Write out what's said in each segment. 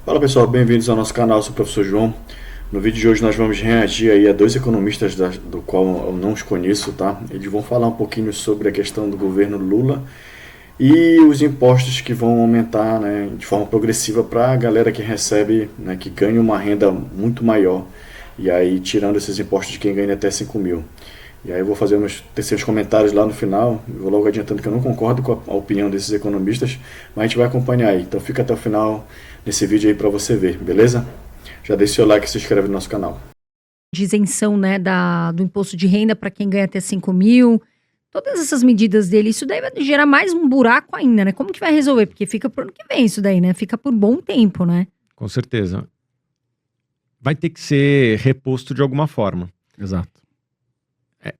Fala pessoal, bem-vindos ao nosso canal, eu sou o professor João. No vídeo de hoje nós vamos reagir aí a dois economistas do qual eu não os conheço, tá? Eles vão falar um pouquinho sobre a questão do governo Lula e os impostos que vão aumentar, né, de forma progressiva para a galera que recebe, né, que ganha uma renda muito maior. E aí tirando esses impostos de quem ganha até 5 mil. E aí eu vou fazer meus terceiros comentários lá no final. Eu vou logo adiantando que eu não concordo com a opinião desses economistas, mas a gente vai acompanhar aí. Então fica até o final nesse vídeo aí para você ver, beleza? Já deixa o seu like e se inscreve no nosso canal. De isenção, né, do imposto de renda para quem ganha até 5 mil. Todas essas medidas dele, isso daí vai gerar mais um buraco ainda, né? Como que vai resolver? Porque fica pro ano que vem isso daí, né? Fica por bom tempo, né? Com certeza. Vai ter que ser reposto de alguma forma. Exato.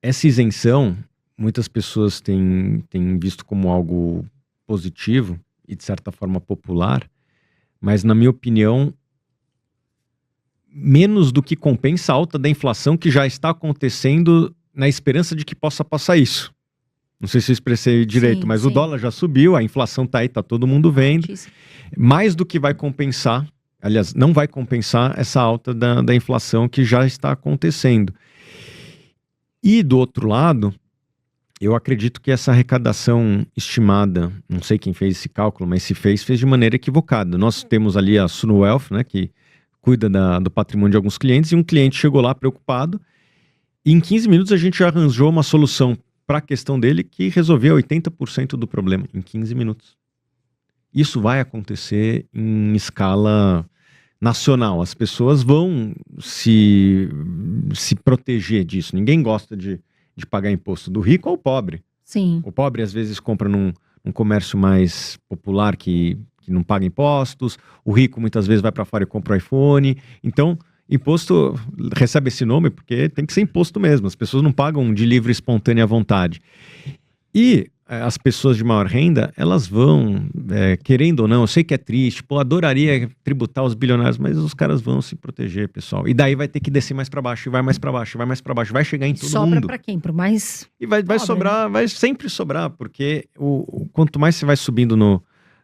Essa isenção, muitas pessoas têm visto como algo positivo e, de certa forma, popular, mas, na minha opinião, menos do que compensa a alta da inflação que já está acontecendo na esperança de que possa passar isso. Não sei se eu expressei direito, mas o dólar já subiu, a inflação tá aí, tá todo mundo vendo. Mais do que vai compensar, aliás, não vai compensar essa alta da inflação que já está acontecendo. E do outro lado, eu acredito que essa arrecadação estimada, não sei quem fez esse cálculo, mas se fez de maneira equivocada. Nós temos ali a Suno Wealth, né, que cuida do patrimônio de alguns clientes, e um cliente chegou lá preocupado, e em 15 minutos a gente já arranjou uma solução para a questão dele que resolveu 80% do problema em 15 minutos. Isso vai acontecer em escala nacional. As pessoas vão se proteger disso. Ninguém gosta de pagar imposto, do rico ao pobre. Sim. O pobre às vezes compra num comércio mais popular que não paga impostos. O rico muitas vezes vai para fora e compra um iPhone. Então, imposto recebe esse nome porque tem que ser imposto mesmo. As pessoas não pagam de livre e espontânea vontade. E as pessoas de maior renda, elas vão, querendo ou não, eu sei que é triste, adoraria tributar os bilionários, mas os caras vão se proteger, pessoal. E daí vai ter que descer mais para baixo, e vai mais para baixo, e vai mais para baixo, vai chegar em todo mundo. Sobra para quem? Pro mais E vai sobrar, vai sempre sobrar, porque quanto mais você vai subindo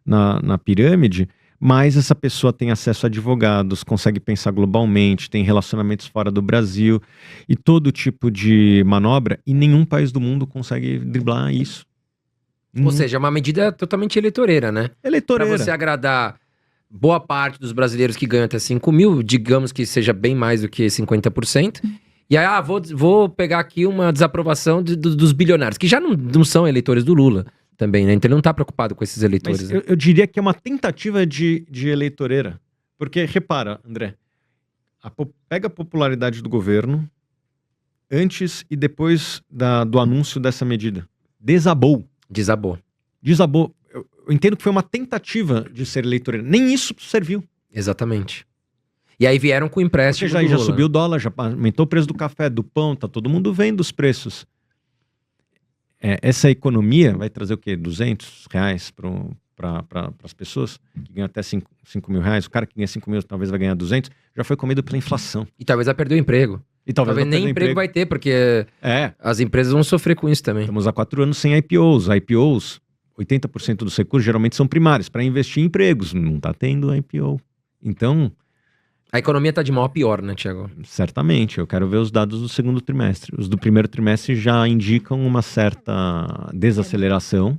na pirâmide, mais essa pessoa tem acesso a advogados, consegue pensar globalmente, tem relacionamentos fora do Brasil, e todo tipo de manobra, e nenhum país do mundo consegue driblar isso. Ou seja, é uma medida totalmente eleitoreira, né? Eleitoreira. Pra você agradar boa parte dos brasileiros que ganham até 5 mil, digamos que seja bem mais do que 50%. E aí, vou pegar aqui uma desaprovação dos bilionários, que já não são eleitores do Lula também, né? Então ele não tá preocupado com esses eleitores. Mas né? eu diria que é uma tentativa de eleitoreira. Porque, repara, André, pega a popularidade do governo antes e depois do anúncio dessa medida. Desabou. Desabou. Eu entendo que foi uma tentativa de ser eleitoreira. Nem isso serviu. Exatamente. E aí vieram com o empréstimo Porque já Lula, subiu o dólar, já aumentou o preço do café, do pão, tá todo mundo vendo os preços. Essa economia vai trazer o quê? R$200 para as pessoas que ganham até 5 mil reais. O cara que ganha 5 mil talvez vai ganhar 200. Já foi comido pela inflação. E talvez vai perder o emprego. E talvez nem emprego vai ter, porque as empresas vão sofrer com isso também. Estamos há 4 anos sem IPOs. IPOs, 80% dos recursos geralmente são primários para investir em empregos. Não está tendo IPO. Então, a economia está de mal a pior, né, Thiago? Certamente. Eu quero ver os dados do segundo trimestre. Os do primeiro trimestre já indicam uma certa desaceleração.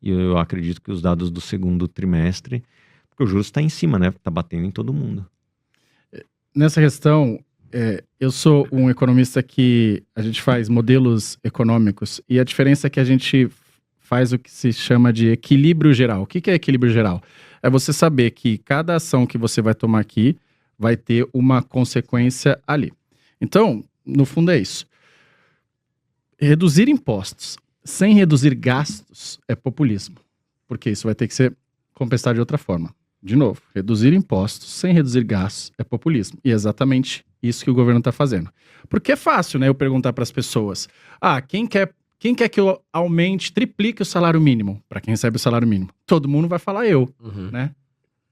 E eu acredito que os dados do segundo trimestre... Porque o juros está em cima, né? Está batendo em todo mundo. Nessa questão, eu sou um economista que a gente faz modelos econômicos e a diferença é que a gente faz o que se chama de equilíbrio geral. O que é equilíbrio geral? É você saber que cada ação que você vai tomar aqui vai ter uma consequência ali. Então, no fundo é isso. Reduzir impostos sem reduzir gastos é populismo, porque isso vai ter que ser compensado de outra forma. De novo, reduzir impostos sem reduzir gastos é populismo. E é exatamente isso que o governo está fazendo. Porque é fácil, né, eu perguntar para as pessoas, quem quer que eu aumente, triplique o salário mínimo para quem recebe o salário mínimo? Todo mundo vai falar eu, né?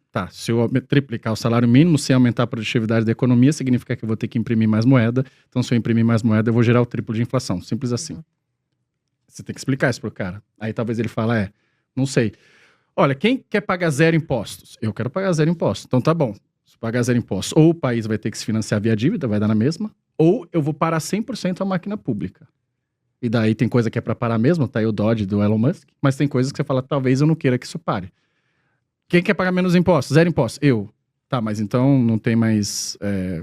Tá, se eu triplicar o salário mínimo, sem aumentar a produtividade da economia, significa que eu vou ter que imprimir mais moeda. Então, se eu imprimir mais moeda, eu vou gerar o triplo de inflação. Simples assim. Você tem que explicar isso pro cara. Aí talvez ele fale, não sei. Olha, quem quer pagar 0 impostos? Eu quero pagar 0 impostos. Então tá bom. Se pagar 0 impostos, ou o país vai ter que se financiar via dívida, vai dar na mesma, ou eu vou parar 100% a máquina pública. E daí tem coisa que é pra parar mesmo, tá aí o Dodge do Elon Musk, mas tem coisas que você fala, talvez eu não queira que isso pare. Quem quer pagar menos impostos? 0 impostos? Eu. Tá, mas então não tem mais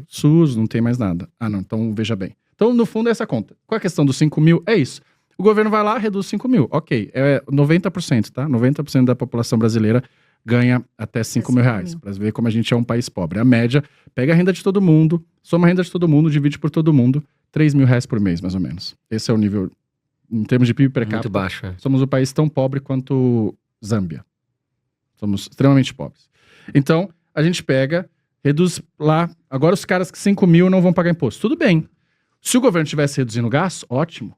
SUS, não tem mais nada. Ah, não, então veja bem. Então, no fundo, é essa conta. Qual a questão dos 5 mil? É isso. O governo vai lá, reduz 5 mil. Ok, é 90%, tá? 90% da população brasileira ganha até 5 mil reais. Pra ver como a gente é um país pobre. A média, pega a renda de todo mundo, soma a renda de todo mundo, divide por todo mundo, 3 mil reais por mês, mais ou menos. Esse é o nível, em termos de PIB per capita. Muito baixo, Somos um país tão pobre quanto Zâmbia. Somos extremamente pobres. Então, a gente pega, reduz lá. Agora os caras que 5 mil não vão pagar imposto. Tudo bem. Se o governo estivesse reduzindo o gasto, ótimo.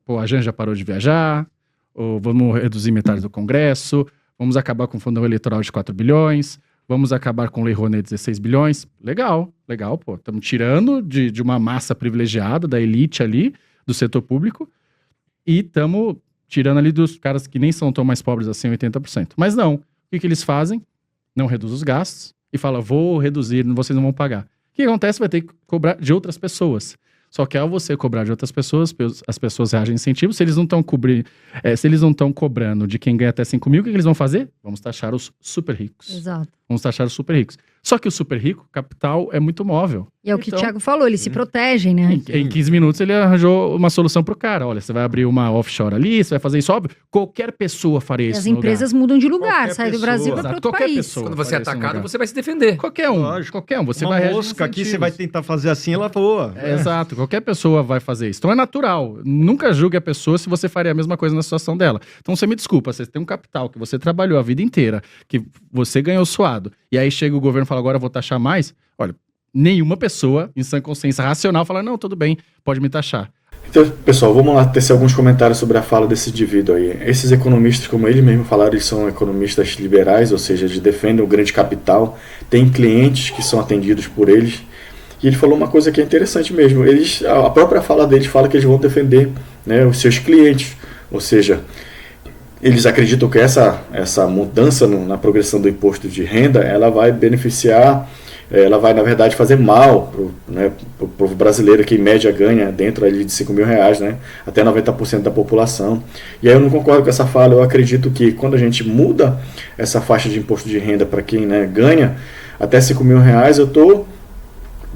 Pô, a Janja parou de viajar, ou vamos reduzir metade do Congresso, vamos acabar com o fundo eleitoral de 4 bilhões, vamos acabar com o Lei Rouanet 16 bilhões. Legal, pô. Estamos tirando de uma massa privilegiada, da elite ali, do setor público, e estamos tirando ali dos caras que nem são tão mais pobres assim, 80%. Mas não. O que eles fazem? Não reduz os gastos e fala, vou reduzir, vocês não vão pagar. O que acontece? Vai ter que cobrar de outras pessoas. Só que ao você cobrar de outras pessoas, as pessoas reagem em incentivo. Se eles não estão cobrando de quem ganha até 5 mil, o que eles vão fazer? Vamos taxar os super ricos. Exato. Vamos taxar os super ricos. Só que o super rico, capital, é muito móvel. E é o que o Thiago falou, eles se protegem, né? Em 15 minutos ele arranjou uma solução pro cara. Olha, você vai abrir uma offshore ali, você vai fazer isso, óbvio. Qualquer pessoa faria isso. As empresas mudam de lugar, Qualquer sai do Brasil para outro qualquer país. Pessoa Quando você é atacado, você vai se defender. Qualquer um. Você Uma vai reagir mosca aqui, incentivos. você vai tentar fazer assim, ela voa. Exato, qualquer pessoa vai fazer isso. Então é natural. Nunca julgue a pessoa se você faria a mesma coisa na situação dela. Então você me desculpa, você tem um capital que você trabalhou a vida inteira, que você ganhou suado, e aí chega o governo e fala, agora eu vou taxar mais. Olha, nenhuma pessoa, em sã consciência racional, fala, não, tudo bem, pode me taxar. Então, pessoal, vamos lá tecer alguns comentários sobre a fala desse indivíduo aí. Esses economistas, como eles mesmos falaram, eles são economistas liberais, ou seja, eles defendem o grande capital, tem clientes que são atendidos por eles. E ele falou uma coisa que é interessante mesmo. A própria fala deles fala que eles vão defender, né, os seus clientes. Ou seja, eles acreditam que essa mudança na progressão do imposto de renda, ela vai beneficiar, ela vai, na verdade, fazer mal pro povo brasileiro, que em média ganha dentro ali de 5 mil reais, né, até 90% da população. E aí eu não concordo com essa fala. Eu acredito que quando a gente muda essa faixa de imposto de renda para quem, né, ganha até 5 mil reais, eu estou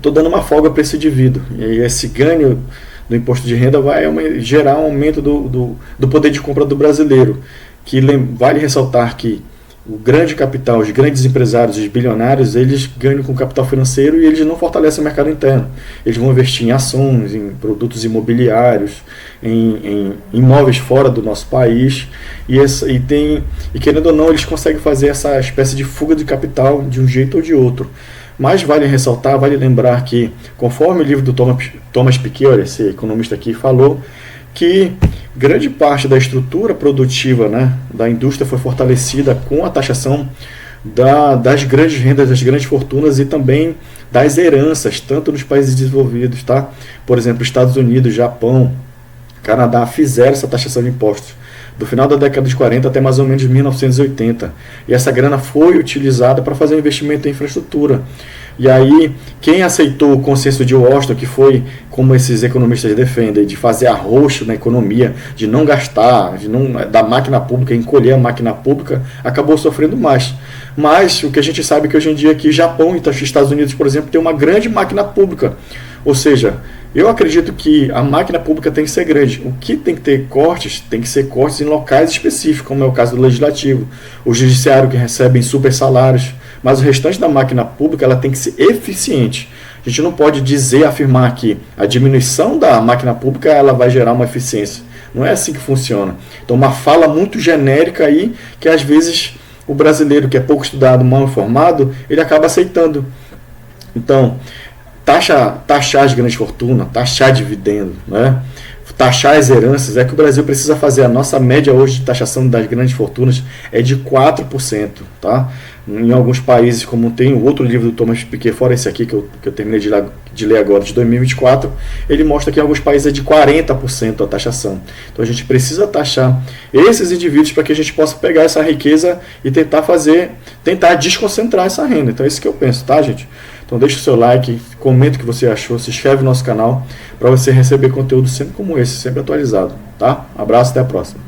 dando uma folga para esse indivíduo. E aí esse ganho do imposto de renda vai gerar um aumento do poder de compra do brasileiro. Que vale ressaltar que o grande capital, os grandes empresários, os bilionários, eles ganham com capital financeiro e eles não fortalecem o mercado interno. Eles vão investir em ações, em produtos imobiliários, em imóveis fora do nosso país. E querendo ou não, eles conseguem fazer essa espécie de fuga de capital de um jeito ou de outro. Mas vale ressaltar, vale lembrar que, conforme o livro do Thomas Piketty, esse economista aqui, falou, que grande parte da estrutura produtiva, né, da indústria foi fortalecida com a taxação das grandes rendas, das grandes fortunas e também das heranças, tanto nos países desenvolvidos, tá? Por exemplo, Estados Unidos, Japão, Canadá fizeram essa taxação de impostos do final da década de 40 até mais ou menos 1980. E essa grana foi utilizada para fazer um investimento em infraestrutura. E aí, quem aceitou o consenso de Washington, que foi, como esses economistas defendem, de fazer arroxo na economia, de não gastar, da máquina pública, encolher a máquina pública, acabou sofrendo mais. Mas o que a gente sabe é que hoje em dia aqui, Japão e Estados Unidos, por exemplo, tem uma grande máquina pública. Ou seja, eu acredito que a máquina pública tem que ser grande. O que tem que ter cortes, tem que ser cortes em locais específicos, como é o caso do Legislativo, o Judiciário, que recebem super salários, mas o restante da máquina pública ela tem que ser eficiente. A gente não pode afirmar que a diminuição da máquina pública ela vai gerar uma eficiência. Não é assim que funciona. Então, uma fala muito genérica aí, que às vezes o brasileiro que é pouco estudado, mal informado, ele acaba aceitando. Então, taxar as grandes fortunas, taxar dividendo, né? Taxar as heranças, é que o Brasil precisa fazer. A nossa média hoje de taxação das grandes fortunas é de 4%, tá? Em alguns países, como tem o outro livro do Thomas Piketty, fora esse aqui que eu terminei de ler agora, de 2024, ele mostra que em alguns países é de 40% a taxação. Então a gente precisa taxar esses indivíduos para que a gente possa pegar essa riqueza e tentar desconcentrar essa renda. Então é isso que eu penso, tá, gente? Então deixa o seu like, comenta o que você achou, se inscreve no nosso canal para você receber conteúdo sempre como esse, sempre atualizado, tá? Abraço, até a próxima.